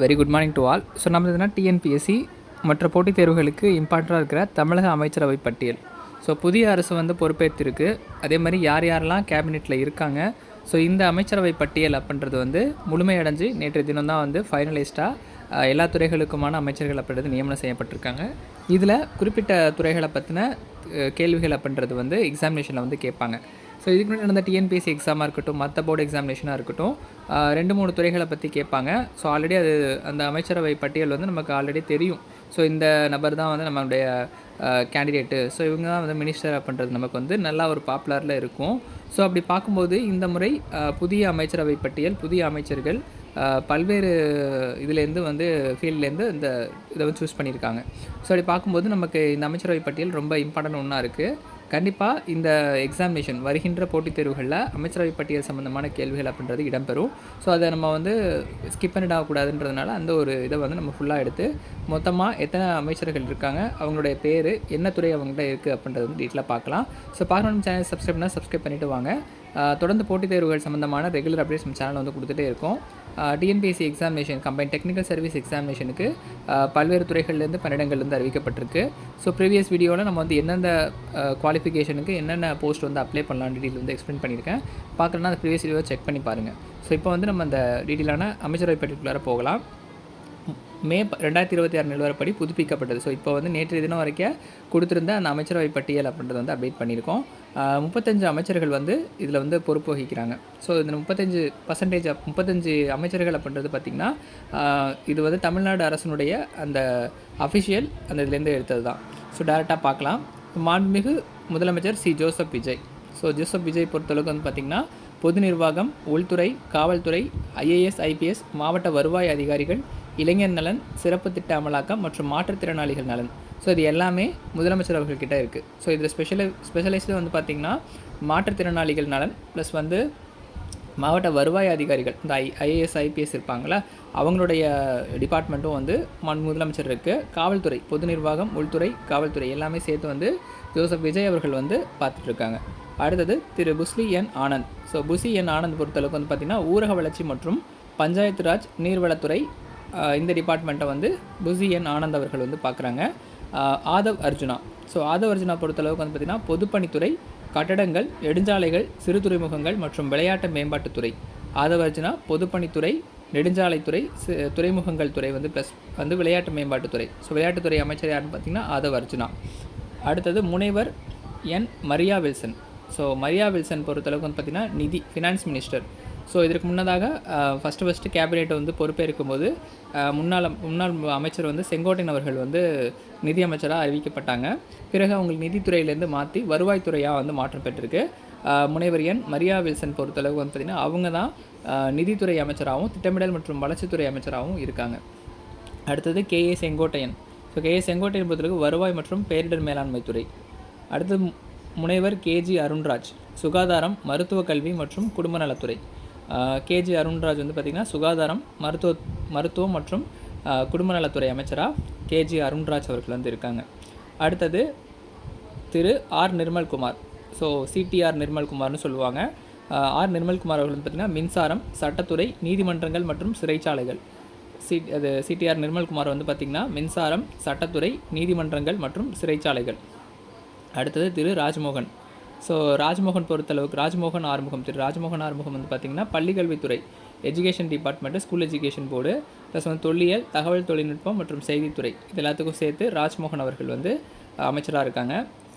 Very good morning to all. So நம்ம எதுனா TNPSC மற்ற போட்டித் தேர்வுகளுக்கு இம்பார்ட்டண்ட்டாக இருக்கிற தமிழக அமைச்சரவை பட்டியல். ஸோ புதிய அரசு வந்து பொறுப்பேற்றிருக்கு. அதே மாதிரி யார் யாரெல்லாம் கேபினெட்டில் இருக்காங்க. ஸோ இந்த அமைச்சரவை பட்டியல் அப்படின்றது வந்து முழுமையடைஞ்சு நேற்றைய தினம் தான் வந்து ஃபைனலிஸ்ட்டாக எல்லா துறைகளுக்குமான அமைச்சர்கள் அப்படின்றது நியமனம் செய்யப்பட்டிருக்காங்க. இதில் குறிப்பிட்ட துறைகளை பற்றின கேள்விகள் அப்படின்றது வந்து எக்ஸாமினேஷனில் வந்து கேட்பாங்க. ஸோ இதுக்கு முன்னாடி நடந்த டிஎன்பிஎஸ்சி எக்ஸாமாக இருக்கட்டும், மற்ற போர்டு எக்ஸாமினேஷனாக இருக்கட்டும், 2-3 துறைகளை பற்றி கேட்பாங்க. ஸோ ஆல்ரெடி அது அந்த அமைச்சரவை பட்டியல் வந்து நமக்கு ஆல்ரெடி தெரியும். ஸோ இந்த நபர் தான் வந்து நம்மளுடைய கேண்டிடேட்டு, ஸோ இவங்க தான் வந்து மினிஸ்டர் அப்படின்றது நமக்கு வந்து நல்லா ஒரு பாப்புலரில் இருக்கும். ஸோ அப்படி பார்க்கும்போது இந்த முறை புதிய அமைச்சரவை பட்டியல், புதிய அமைச்சர்கள் பல்வேறு இதுலேருந்து வந்து ஃபீல்ட்லேருந்து இந்த இதை வந்து சூஸ் பண்ணியிருக்காங்க. ஸோ அப்படி பார்க்கும்போது நமக்கு இந்த அமைச்சரவை பட்டியல் ரொம்ப இம்பார்ட்டன்ட் ஒன்றா இருக்குது. கண்டிப்பாக இந்த எக்ஸாமினேஷன் வருகின்ற போட்டித் தேர்வுகளில் அமைச்சரவை பட்டியல் சம்மந்தமான கேள்விகள் அப்படின்றது இடம்பெறும். ஸோ அதை நம்ம வந்து ஸ்கிப் பண்ணிடாகக்கூடாதுன்றதுனால அந்த ஒரு இதை வந்து நம்ம ஃபுல்லாக எடுத்து மொத்தமாக எத்தனை அமைச்சர்கள் இருக்காங்க, அவங்களுடைய பேர் என்ன துறை அவங்கள்ட்ட இருக்குது அப்படின்றது வந்து டீட்டெயிலாக பார்க்கலாம். ஸோ பார்க்கணும் சேனல் சப்ஸ்கிரைப் பண்ணிவிட்டு வாங்க. தொடர்ந்து போட்டித் தேர்வுகள் சம்மந்தமான ரெகுலர் அப்டேட்ஸ் நம்ம சேனல் வந்து கொடுத்துட்டே இருக்கோம். TNPSC examination combine technical service எக்ஸாமினேஷனுக்கு பல்வேறு துறைகள்லேருந்து பணியிடங்கள்லேருந்து அறிவிக்கப்பட்டிருக்கு. ஸோ ப்ரீவியஸ் வீடியோவில் நம்ம வந்து எந்தெந்த குவாலிஃபிகேஷனுக்கு என்னென்ன போஸ்ட் வந்து அப்ளை பண்ணலாம் டீட்டெயில் வந்து எக்ஸ்பிளைன் பண்ணியிருக்கேன். பார்க்கலன்னா அந்த ப்ரீவியஸ் வீடியோவை செக் பண்ணி பாருங்கள். ஸோ இப்போ வந்து நம்ம அந்த டீட்டெயிலான அமைச்சரவை பட்டியலுக்குள்ளார போகலாம். மே 2026 நிலவரப்படி புதுப்பிக்கப்பட்டது. ஸோ இப்போ வந்து நேற்றைய தினம் வரைக்கும் கொடுத்துருந்த அந்த அமைச்சரவை பட்டியல் அப்படின்றது வந்து அப்டேட் பண்ணியிருக்கோம். 35 அமைச்சர்கள் வந்து இதில் வந்து பொறுப்பு வகிக்கிறாங்க. ஸோ இந்த 35 அமைச்சர்கள் அப்படின்றது பார்த்திங்கன்னா இது வந்து தமிழ்நாடு அரசினுடைய அந்த அஃபிஷியல் அந்த இதுலேருந்து எடுத்தது தான். ஸோ டேரெக்டாக பார்க்கலாம். மாண்புமிகு முதலமைச்சர் C Joseph Vijay. So Joseph Vijay பொறுத்தளவுக்கு வந்து பார்த்திங்கன்னா பொது நிர்வாகம், உள்துறை, காவல்துறை, ஐஏஎஸ், ஐபிஎஸ், மாவட்ட வருவாய் அதிகாரிகள், இளைஞர் நலன், சிறப்பு திட்ட அமலாக்கம் மற்றும் மாற்றுத்திறனாளிகள் நலன். ஸோ இது எல்லாமே முதலமைச்சர் அவர்கள்கிட்ட இருக்குது. ஸோ இதில் ஸ்பெஷலைஸ்டு வந்து பார்த்திங்கன்னா மாற்றுத்திறனாளிகள் நலன் ப்ளஸ் வந்து மாவட்ட வருவாய் அதிகாரிகள், இந்த ஐஏஎஸ் ஐபிஎஸ் இருப்பாங்களா, அவங்களுடைய டிபார்ட்மெண்ட்டும் வந்து முதலமைச்சர் இருக்குது. காவல்துறை, பொது நிர்வாகம், உள்துறை, காவல்துறை எல்லாமே சேர்த்து வந்து ஜோசப் விஜய் அவர்கள் வந்து பார்த்துட்ருக்காங்க. அடுத்தது திரு புஸ்லி என் ஆனந்த். ஸோ புசி என் ஆனந்த் பொறுத்தளவுக்கு வந்து பார்த்திங்கன்னா ஊரக வளர்ச்சி மற்றும் பஞ்சாயத்து ராஜ் நீர்வளத்துறை, இந்த டிபார்ட்மெண்ட்டை வந்து புசி என் ஆனந்த் அவர்கள் வந்து பார்க்குறாங்க. ஆதவ் அர்ஜுனா. ஸோ ஆதவ் அர்ஜுனா பொறுத்தளவுக்கு வந்து பார்த்திங்கன்னா பொதுப்பணித்துறை, கட்டடங்கள், நெடுஞ்சாலைகள், சிறு துறைமுகங்கள் மற்றும் விளையாட்டு மேம்பாட்டுத்துறை. ஆதவ் அர்ஜுனா பொதுப்பணித்துறை, நெடுஞ்சாலைத்துறை, துறைமுகங்கள் துறை வந்து ப்ளஸ் வந்து விளையாட்டு மேம்பாட்டுத்துறை. ஸோ விளையாட்டுத்துறை அமைச்சர் யாருன்னு பார்த்திங்கன்னா ஆதவ் அர்ஜுனா. அடுத்தது முனைவர் என் மரியா வில்சன். ஸோ மரியா வில்சன் பொறுத்தளவுக்கு வந்து பார்த்திங்கன்னா நிதி, ஃபினான்ஸ் மினிஸ்டர். ஸோ இதற்கு முன்னதாக ஃபஸ்ட்டு கேபினெட்டை வந்து பொறுப்பேற்கும் போது முன்னாள் அமைச்சர் வந்து செங்கோட்டையன் அவர்கள் வந்து நிதி அமைச்சராக அறிவிக்கப்பட்டாங்க. பிறகு அவங்களுக்கு நிதித்துறையிலேருந்து மாற்றி வருவாய்த்துறையாக வந்து மாற்றம் பெற்றிருக்கு. முனைவர் என் மரியா வில்சன் பொறுத்தளவு வந்து பார்த்திங்கன்னா அவங்க தான் நிதித்துறை அமைச்சராகவும் திட்டமிடல் மற்றும் வளர்ச்சித்துறை அமைச்சராகவும் இருக்காங்க. அடுத்தது K A Sengottaiyan. So K A Sengottaiyan பொறுத்தளவுக்கு வருவாய் மற்றும் பேரிடர் மேலாண்மை துறை. அடுத்தது முனைவர் கேஜி அருண்ராஜ், சுகாதாரம், மருத்துவ கல்வி மற்றும் குடும்ப நலத்துறை. கேஜி அருண்ராஜ் வந்து பார்த்திங்கன்னா சுகாதாரம், மருத்துவம் மற்றும் குடும்ப நலத்துறை அமைச்சராக கேஜி அருண்ராஜ் அவர்கள் வந்து இருக்காங்க. அடுத்தது திரு ஆர் நிர்மல்குமார். ஸோ சிடிஆர் நிர்மல்குமார்னு சொல்லுவாங்க. ஆர் நிர்மல்குமார் அவர்கள் வந்து பார்த்திங்கன்னா மின்சாரம், சட்டத்துறை, நீதிமன்றங்கள் மற்றும் சிறைச்சாலைகள். சிடிஆர் நிர்மல்குமார் வந்து பார்த்திங்கன்னா மின்சாரம், சட்டத்துறை, நீதிமன்றங்கள் மற்றும் சிறைச்சாலைகள். அடுத்தது திரு ராஜ்மோகன். ஸோ ராஜ்மோகன் பொறுத்தளவுக்கு திரு ராஜ்மோகன் ஆறுமுகம் வந்து பார்த்திங்கன்னா பள்ளிக்கல்வித்துறை, education department, school education board plus வந்து தொல்லியல், தகவல் தொழில்நுட்பம் மற்றும் செய்தித்துறை, இது எல்லாத்துக்கும் சேர்த்து ராஜ்மோகன் அவர்கள் வந்து அமைச்சராக இருக்காங்க.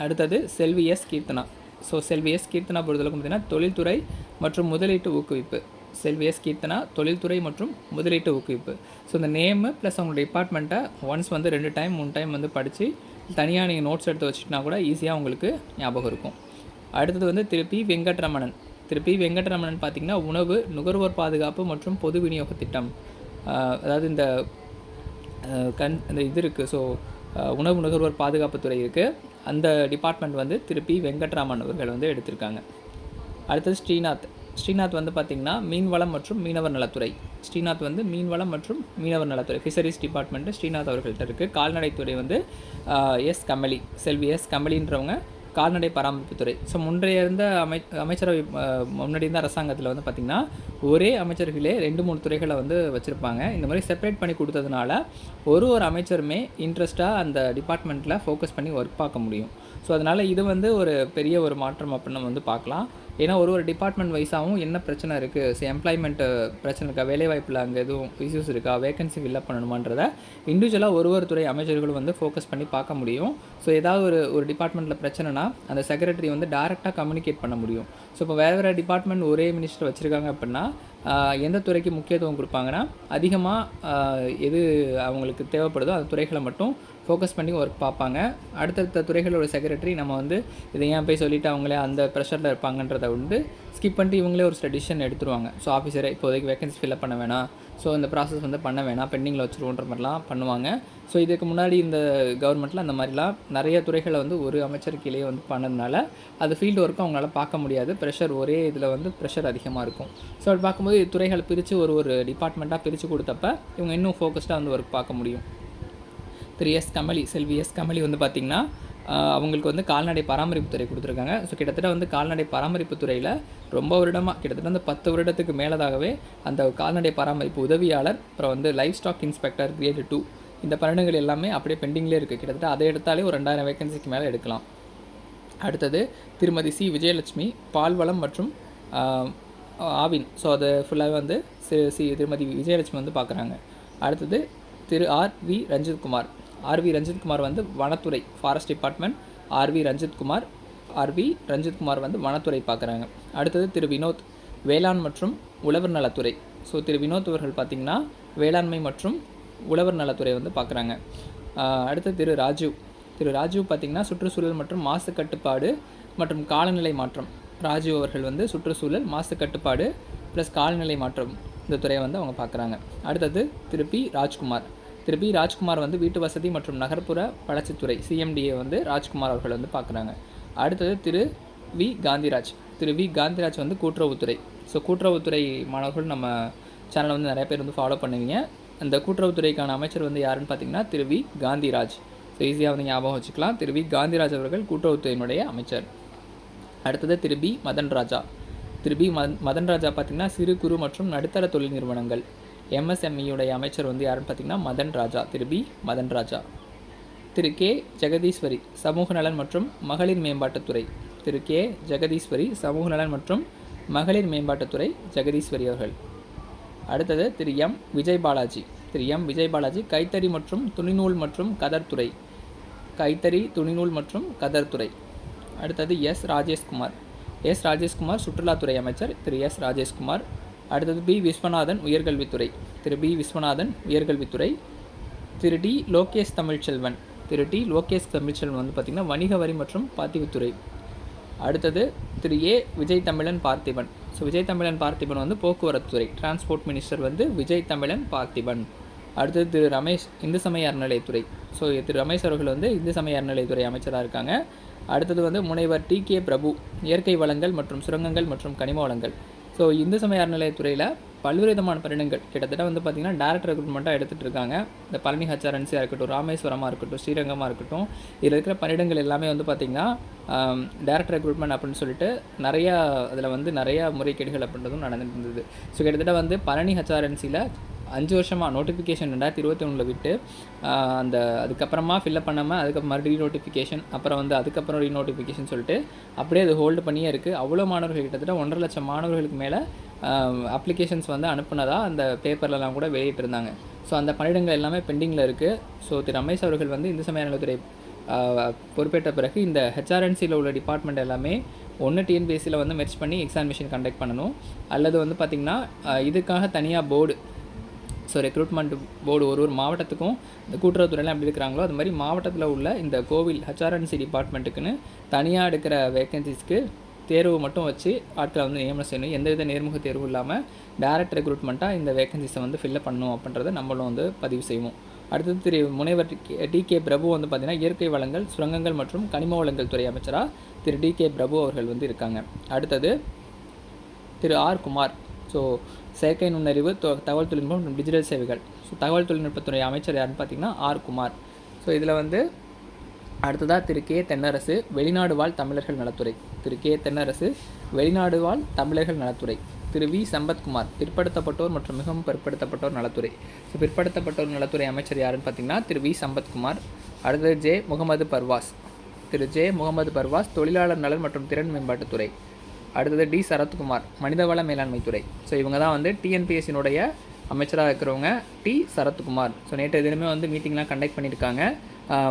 அடுத்தது செல்வி எஸ் கீர்த்தனா. ஸோ செல்வி எஸ் கீர்த்தனா பொறுத்தளவுக்கு பார்த்திங்கன்னா தொழில்துறை மற்றும் முதலீட்டு ஊக்குவிப்பு. செல்வி எஸ் கீர்த்தனா தொழில்துறை மற்றும் முதலீட்டு ஊக்குவிப்பு. ஸோ இந்த நேமு ப்ளஸ் அவங்களோட டிபார்ட்மெண்ட்டை ஒன்ஸ் வந்து 2 டைம் 3 டைம் வந்து படித்து தனியாக நீங்கள் நோட்ஸ் எடுத்து வச்சுக்கிட்டா கூட ஈஸியாக உங்களுக்கு ஞாபகம் இருக்கும். அடுத்தது வந்து திரு பி வெங்கட்ரமணன் பார்த்திங்கன்னா உணவு, நுகர்வோர் பாதுகாப்பு மற்றும் பொது விநியோக திட்டம். அதாவது இந்த இது இருக்குது. ஸோ உணவு நுகர்வோர் பாதுகாப்புத்துறை இருக்குது. அந்த டிபார்ட்மெண்ட் வந்து திரு பி வெங்கட்ராமன் அவர்கள் வந்து எடுத்திருக்காங்க. அடுத்தது ஸ்ரீநாத் வந்து பார்த்திங்கன்னா மீன்வளம் மற்றும் மீனவர் நலத்துறை. ஃபிஷரிஸ் டிபார்ட்மெண்ட்டு ஸ்ரீநாத் அவர்கள்ட்ட இருக்குது. கால்நடைத்துறை வந்து செல்வி எஸ் கமலின்றவங்க கால்நடை பராமரிப்புத்துறை. ஸோ முன்றைய இருந்த அமைச்சரவை முன்னாடி இருந்த அரசாங்கத்தில் வந்து பார்த்திங்கன்னா ஒரே அமைச்சர்களே 2-3 துறைகளை வந்து வச்சுருப்பாங்க. இந்த மாதிரி செப்பரேட் பண்ணி கொடுத்ததுனால ஒரு அமைச்சருமே இன்ட்ரெஸ்ட்டாக அந்த டிபார்ட்மெண்ட்டில் ஃபோக்கஸ் பண்ணி ஒர்க் பார்க்க முடியும். ஸோ அதனால் இது வந்து ஒரு பெரிய ஒரு மாற்றம் அப்படின்னு நம்ம வந்து பார்க்கலாம். ஏன்னா ஒரு டிபார்ட்மெண்ட் வைஸாகவும் என்ன பிரச்சனை இருக்குது, ஸோ எம்ப்ளாய்மெண்ட்டு பிரச்சனை இருக்கா, வேலைவாய்ப்பில் அங்கே எதுவும் இஷ்யூஸ் இருக்கா, வேகன்சி ஃபில்அப் பண்ணணுமான்றதை இண்டிவிஜுவலாக ஒரு துறை அமைச்சர்களும் வந்து ஃபோக்கஸ் பண்ணி பார்க்க முடியும். ஸோ ஏதாவது ஒரு டிபார்ட்மெண்ட்டில் பிரச்சனைனா அந்த செக்ரட்டரி வந்து டேரெக்டாக கம்யூனிகேட் பண்ண முடியும். ஸோ இப்போ வேறு டிபார்ட்மெண்ட் ஒரே மினிஸ்டர் வச்சுருக்காங்க அப்படின்னா எந்த துறைக்கு முக்கியத்துவம் கொடுப்பாங்கன்னா அதிகமாக எது அவங்களுக்கு தேவைப்படுதோ அந்த துறைகளை மட்டும் ஃபோக்கஸ் பண்ணி ஒர்க் பார்ப்பாங்க. அடுத்தடுத்த துறைகளோட செக்ரட்டரி நம்ம வந்து இதை ஏன் போய் சொல்லிவிட்டு அவங்களே அந்த ப்ரெஷரில் இருப்பாங்கன்றதை வந்து ஸ்கிப் பண்ணிட்டு இவங்களே ஒரு டிசிஷன் எடுத்துருவாங்க. ஸோ ஆஃபீஸரை இப்போதைக்கு வேகன்சி ஃபில்அப் பண்ண வேணாம், ஸோ இந்த ப்ராசஸ் வந்து பண்ண வேணாம், பெண்டிங்கில் வச்சுருவோன்ற மாதிரிலாம் பண்ணுவாங்க. ஸோ இதுக்கு முன்னாடி இந்த கவர்மெண்ட்டில் அந்த மாதிரிலாம் நிறைய துறைகளை வந்து ஒரு அமைச்சர் கீழே வந்து பண்ணதுனால அது ஃபீல்டு ஒர்க்கும் அவங்களால பார்க்க முடியாது. ப்ரெஷர் ஒரே இதில் வந்து ப்ரெஷர் அதிகமாக இருக்கும். ஸோ அப்படி பார்க்கும்போது துறைகளை பிரித்து ஒரு டிபார்ட்மெண்ட்டாக பிரித்து கொடுத்தப்ப இவங்க இன்னும் ஃபோக்கஸ்டாக வந்து ஒர்க் பார்க்க முடியும். செல்வி எஸ் கமலி வந்து பார்த்திங்கன்னா அவங்களுக்கு வந்து கால்நடை பராமரிப்பு துறை கொடுத்துருக்காங்க. ஸோ கிட்டத்தட்ட வந்து கால்நடை பராமரிப்பு துறையில் ரொம்ப வருடமாக கிட்டத்தட்ட வந்து 10 வருடத்துக்கு மேலதாகவே அந்த கால்நடை பராமரிப்பு உதவியாளர், அப்புறம் வந்து லைஃப் ஸ்டாக் இன்ஸ்பெக்டர் கிரேட் 2 இந்த பணிகள் எல்லாமே அப்படியே பெண்டிங்லேயே இருக்குது. கிட்டத்தட்ட அதை எடுத்தாலே ஒரு 2000 வேகன்சிக்கு மேலே எடுக்கலாம். அடுத்தது திருமதி சி விஜயலட்சுமி பால்வளம் மற்றும் ஆவின். ஸோ அதை ஃபுல்லாகவே வந்து திருமதி விஜயலட்சுமி வந்து பார்க்குறாங்க. அடுத்தது திரு ஆர்வி ரஞ்சித்குமார் வந்து வனத்துறை ஃபாரஸ்ட் டிபார்ட்மெண்ட். ஆர்வி ரஞ்சித்குமார் வந்து வனத்துறை பார்க்குறாங்க. அடுத்தது திரு வினோத் வேளாண் மற்றும் உழவர் நலத்துறை. ஸோ திரு வினோத் அவர்கள் பார்த்திங்கன்னா வேளாண்மை மற்றும் உழவர் நலத்துறை வந்து பார்க்குறாங்க. அடுத்தது திரு ராஜீவ் பார்த்திங்கன்னா சுற்றுச்சூழல் மற்றும் மாசு கட்டுப்பாடு மற்றும் காலநிலை மாற்றம். ராஜீவ் அவர்கள் வந்து சுற்றுச்சூழல், மாசு கட்டுப்பாடு ப்ளஸ் காலநிலை மாற்றம் இந்த துறையை வந்து அவங்க பார்க்குறாங்க. அடுத்தது திரு பி ராஜ்குமார் வந்து வீட்டு வசதி மற்றும் நகர்ப்புற வளர்ச்சித்துறை CMDA வந்து ராஜ்குமார் அவர்கள் வந்து பார்க்குறாங்க. அடுத்தது திரு வி காந்திராஜ் வந்து கூட்டுறவுத்துறை. ஸோ கூட்டுறவுத்துறை மாணவர்கள் நம்ம சேனலை வந்து நிறைய பேர் வந்து ஃபாலோ பண்ணுவீங்க. அந்த கூட்டுறவுத்துறைக்கான அமைச்சர் வந்து யாருன்னு பார்த்தீங்கன்னா திரு வி காந்திராஜ். ஸோ ஈஸியாக வந்து ஞாபகம் வச்சுக்கலாம். திரு வி காந்திராஜ் அவர்கள் கூட்டுறவுத்துறையினுடைய அமைச்சர். அடுத்தது திரு பி மதன் ராஜா பார்த்திங்கன்னா சிறு குறு மற்றும் நடுத்தர தொழில் நிறுவனங்கள் MSMEயுடைய அமைச்சர் வந்து யாருன்னு பார்த்திங்கன்னா திரு பி மதன் ராஜா. திரு கே ஜெகதீஸ்வரி சமூக நலன் மற்றும் மகளிர் மேம்பாட்டுத்துறை. மகளிர் மேம்பாட்டுத்துறை ஜெகதீஸ்வரி அவர்கள். அடுத்தது திரு எம் விஜய் பாலாஜி கைத்தறி மற்றும் துணிநூல் மற்றும் கதர்துறை. அடுத்தது எஸ் ராஜேஷ்குமார் சுற்றுலாத்துறை அமைச்சர் திரு எஸ் ராஜேஷ்குமார். அடுத்தது பி விஸ்வநாதன் உயர்கல்வித்துறை. திரு டி லோகேஷ் தமிழ்ச்செல்வன் வந்து பார்த்திங்கன்னா வணிக வரி மற்றும் பதிவுத்துறை. அடுத்தது திரு ஏ விஜய் தமிழன் பார்த்திபன். ஸோ விஜய் தமிழன் பார்த்திபன் வந்து போக்குவரத்து துறை, டிரான்ஸ்போர்ட் மினிஸ்டர் வந்து விஜய் தமிழன் பார்த்திபன். அடுத்தது திரு ரமேஷ் இந்து சமய அறநிலையத்துறை. ஸோ திரு ரமேஷ் அவர்கள் வந்து இந்து சமய அறநிலையத்துறை அமைச்சராக இருக்காங்க. அடுத்தது வந்து முனைவர் TK பிரபு இயற்கை வளங்கள் மற்றும் சுரங்கங்கள் மற்றும் கனிம வளங்கள். ஸோ இந்து சமய அறநிலையத்துறையில் பல்வேறு விதமான பணியிடங்கள் கிட்டத்தட்ட வந்து பார்த்திங்கன்னா டேரக்ட் ரெக்ரூட்மெண்ட்டாக எடுத்துகிட்டு இருக்காங்க. இந்த பழனி HRNCயாக இருக்கட்டும், ராமேஸ்வரமாக இருக்கட்டும், ஸ்ரீரங்கமாக இருக்கட்டும், இதில் இருக்கிற பணியிடங்கள் எல்லாமே வந்து பார்த்திங்கன்னா டேரக்ட் ரெக்ரூட்மெண்ட் அப்படின்னு சொல்லிட்டு நிறையா அதில் வந்து நிறையா முறைகேடுகள் அப்படின்றதும் நடந்துட்டு இருந்தது. ஸோ கிட்டத்தட்ட வந்து பழனி HRNCயில் 5 வருஷமாக நோட்டிஃபிகேஷன் 2021 விட்டு அதுக்கப்புறமா ஃபில்அப் பண்ணாமல் அதுக்கப்புறம் ரீநோட்டிஃபிகேஷன், அப்புறம் வந்து அதுக்கப்புறம் ரீநோட்டிஃபிகேஷன் சொல்லிட்டு அப்படியே அது ஹோல்டு பண்ணியே இருக்குது. அவ்வளோ மாணவர்கள் கிட்டத்தட்ட 1.5 லட்சம் மாணவர்களுக்கு மேலே அப்ளிகேஷன்ஸ் வந்து அனுப்புனதாக அந்த பேப்பர்லலாம் கூட வெளியிட்டிருந்தாங்க. ஸோ அந்த பணியிடங்கள் எல்லாமே பெண்டிங்கில் இருக்குது. ஸோ திரு ரமேஷ் அவர்கள் வந்து இந்து சமய அறநிலையத்துறை பொறுப்பேற்ற பிறகு இந்த HRNCயில் உள்ள டிபார்ட்மெண்ட் எல்லாமே ஒன்று TNPSCயில் வந்து மெர்ஜ் பண்ணி எக்ஸாமினேஷன் கண்டக்ட் பண்ணணும், அல்லது வந்து பார்த்திங்கன்னா இதுக்காக தனியாக போர்டு, ஸோ ரெக்ரூட்மெண்ட் போர்டு ஒரு மாவட்டத்துக்கும் இந்த கூட்டுறவுத்துறையில் எப்படி இருக்கிறாங்களோ அது மாதிரி மாவட்டத்தில் உள்ள இந்த கோவில் HRNC டிபார்ட்மெண்ட்டுக்குன்னு தனியாக எடுக்கிற வேகன்சிஸ்க்கு தேர்வு மட்டும் வச்சு ஆட்களை வந்து நியமனம் செய்யணும். எந்தவித நேர்முக தேர்வும் இல்லாமல் டைரக்ட் ரெக்ரூட்மெண்ட்டாக இந்த வேகன்சிஸை வந்து ஃபில்அப் பண்ணணும் அப்படின்றத நம்மளும் வந்து பதிவு செய்வோம். அடுத்தது திரு முனைவர் TK பிரபு வந்து பார்த்திங்கன்னா இயற்கை வளங்கள், சுரங்கங்கள் மற்றும் கனிம வளங்கள் துறை அமைச்சராக திரு TK பிரபு அவர்கள் வந்து இருக்காங்க. அடுத்தது திரு R குமார். ஸோ செயற்கை நுண்ணறிவு, தகவல் தொழில்நுட்பம் மற்றும் டிஜிட்டல் சேவைகள். ஸோ தகவல் தொழில்நுட்பத்துறை அமைச்சர் யாருன்னு பார்த்திங்கன்னா R குமார். ஸோ இதில் வந்து அடுத்ததாக திரு கே தென்னரசு வெளிநாடு வாழ் தமிழர்கள் நலத்துறை. திரு கே தென்னரசு வெளிநாடு வாழ் தமிழர்கள் நலத்துறை. திரு வி சம்பத்குமார் பிற்படுத்தப்பட்டோர் மற்றும் மிகவும் பிற்படுத்தப்பட்டோர் நலத்துறை. ஸோ பிற்படுத்தப்பட்டோர் நலத்துறை அமைச்சர் யாருன்னு பார்த்தீங்கன்னா திரு வி சம்பத்குமார். அடுத்தது ஜே முகமது பர்வாஸ். திரு ஜே முகமது பர்வாஸ் தொழிலாளர் நலன் மற்றும் திறன் மேம்பாட்டுத்துறை. அடுத்தது டி சரத்குமார் மனிதவள மேலாண்மைத்துறை. ஸோ இவங்க தான் வந்து டிஎன்பிஎஸ்சினுடைய அமைச்சராக இருக்கிறவங்க டி சரத்குமார். ஸோ நேற்று தினமே வந்து மீட்டிங்லாம் கண்டக்ட் பண்ணியிருக்காங்க.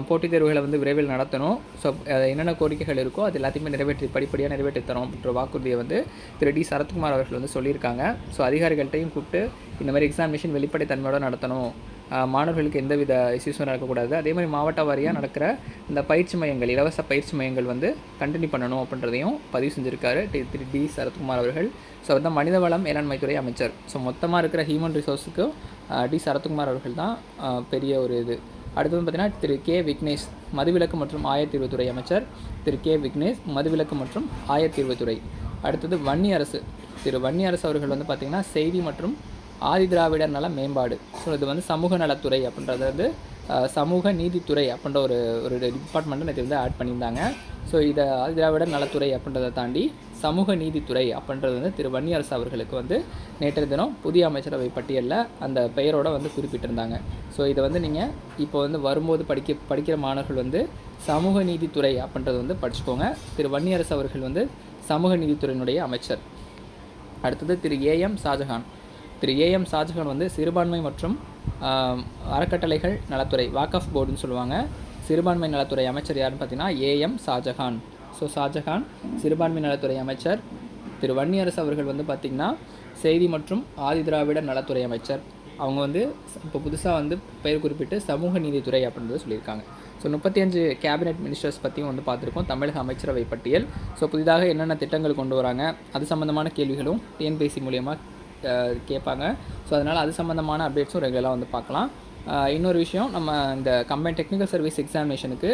போட்டித் தேர்வுகளை வந்து விரைவில் நடத்தணும். ஸோ என்னென்ன கோரிக்கைகள் இருக்கோ அது எல்லாத்தையுமே படிப்படியாக நிறைவேற்றி தரோம் அப்படின்ற வாக்குறுதியை வந்து திரு டி சரத்குமார் அவர்கள் வந்து சொல்லியிருக்காங்க. ஸோ அதிகாரிகள்கிட்டையும் கூப்பிட்டு இந்த மாதிரி எக்ஸாமினேஷன் வெளிப்படைத்தன்மையோடு நடத்தணும், மாணவர்களுக்கு எந்தவித இஷ்யூஸும் நடக்கக்கூடாது, அதே மாதிரி மாவட்ட வாரியாக நடக்கிற இந்த பயிற்சி மையங்கள், இலவச பயிற்சி மையங்கள் வந்து கண்டினியூ பண்ணணும் அப்படின்றதையும் பதிவு செஞ்சுருக்காரு திரு டி சரத்குமார் அவர்கள். ஸோ அவர் தான் மனிதவளம் மேலாண்மைத்துறை அமைச்சர். ஸோ மொத்தமாக இருக்கிற ஹியூமன் ரிசோர்ஸுக்கு டி சரத்குமார் அவர்கள் தான் பெரிய ஒரு இது. அடுத்தது பார்த்திங்கன்னா திரு கே விக்னேஷ் மதுவிலக்கு மற்றும் ஆயத்தீர்வுத்துறை அமைச்சர். திரு கே விக்னேஷ் மதுவிலக்கு மற்றும் ஆயத்தீர்வுத்துறை. அடுத்தது வன்னியரசு. திரு வன்னியரசு அவர்கள் வந்து பார்த்திங்கன்னா செய்தி மற்றும் ஆதிதிராவிடர் நல மேம்பாடு. ஸோ இது வந்து சமூக நலத்துறை அப்படின்றது வந்து சமூக நீதித்துறை அப்படின்ற ஒரு டிபார்ட்மெண்ட்டை நேற்று வந்து ஆட் பண்ணியிருந்தாங்க. ஸோ இதை ஆதிதிராவிடர் நலத்துறை அப்படின்றத தாண்டி சமூக நீதித்துறை அப்படின்றது வந்து திரு வன்னியரசு அவர்களுக்கு வந்து நேற்று தினம் புதிய அமைச்சரவை பட்டியலில் அந்த பெயரோடு வந்து குறிப்பிட்டிருந்தாங்க. ஸோ இதை வந்து நீங்கள் இப்போ வந்து வரும்போது படிக்கிற மாணவர்கள் வந்து சமூக நீதித்துறை அப்படின்றது வந்து படிச்சுக்கோங்க. திரு வன்னியரசு அவர்கள் வந்து சமூக நீதித்துறையினுடைய அமைச்சர். அடுத்தது திரு ஏஎம் ஷாஜஹான். திரு ஏஎம் ஷாஜஹான் வந்து சிறுபான்மை மற்றும் அறக்கட்டளைகள் நலத்துறை, வாக்கஃப் போர்டுன்னு சொல்லுவாங்க. சிறுபான்மை நலத்துறை அமைச்சர் யாருன்னு பார்த்தீங்கன்னா ஏஎம் ஷாஜஹான். ஸோ ஷாஜஹான் சிறுபான்மை நலத்துறை அமைச்சர். திரு வன்னியரசு அவர்கள் வந்து பார்த்திங்கன்னா செய்தி மற்றும் ஆதிதிராவிடர் நலத்துறை அமைச்சர். அவங்க வந்து இப்போ புதுசாக வந்து பெயர் குறிப்பிட்டு சமூக நீதித்துறை அப்படின்றத சொல்லியிருக்காங்க. ஸோ 35 கேபினெட் மினிஸ்டர்ஸ் பற்றியும் வந்து பார்த்துருக்கோம் தமிழக அமைச்சரவை பட்டியல். ஸோ புதிதாக என்னென்ன திட்டங்கள் கொண்டு வராங்க அது சம்மந்தமான கேள்விகளும் டிஎன்பிஎஸ்சி மூலியமாக கேட்பாங்க. ஸோ அதனால் அது சம்மந்தமான அப்டேட்ஸும் ரெகுலராக வந்து பார்க்கலாம். இன்னொரு விஷயம், நம்ம இந்த கம்பைன் டெக்னிக்கல் சர்வீஸ் எக்ஸாமினேஷனுக்கு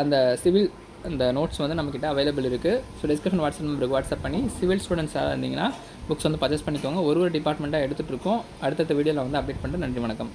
அந்த சிவில் அந்த நோட்ஸ் வந்து நம்மக்கிட்ட அவைலபிள் இருக்குது. ஸோ டிஸ்கிரிப்ஷன் வாட்ஸ்அப் நம்பருக்கு வாட்ஸ்அப் பண்ணி சிவில் ஸ்டூடெண்ட்ஸாக இருந்தீங்கன்னா புக்ஸ் வந்து பர்ச்சேஸ் பண்ணிக்கோங்க. ஒரு டிபார்ட்மெண்ட்டாக எடுத்துகிட்டு இருக்கோம். அடுத்தடுத்த வீடியோவில் வந்து அப்டேட் பண்ணிட்டு நன்றி, வணக்கம்.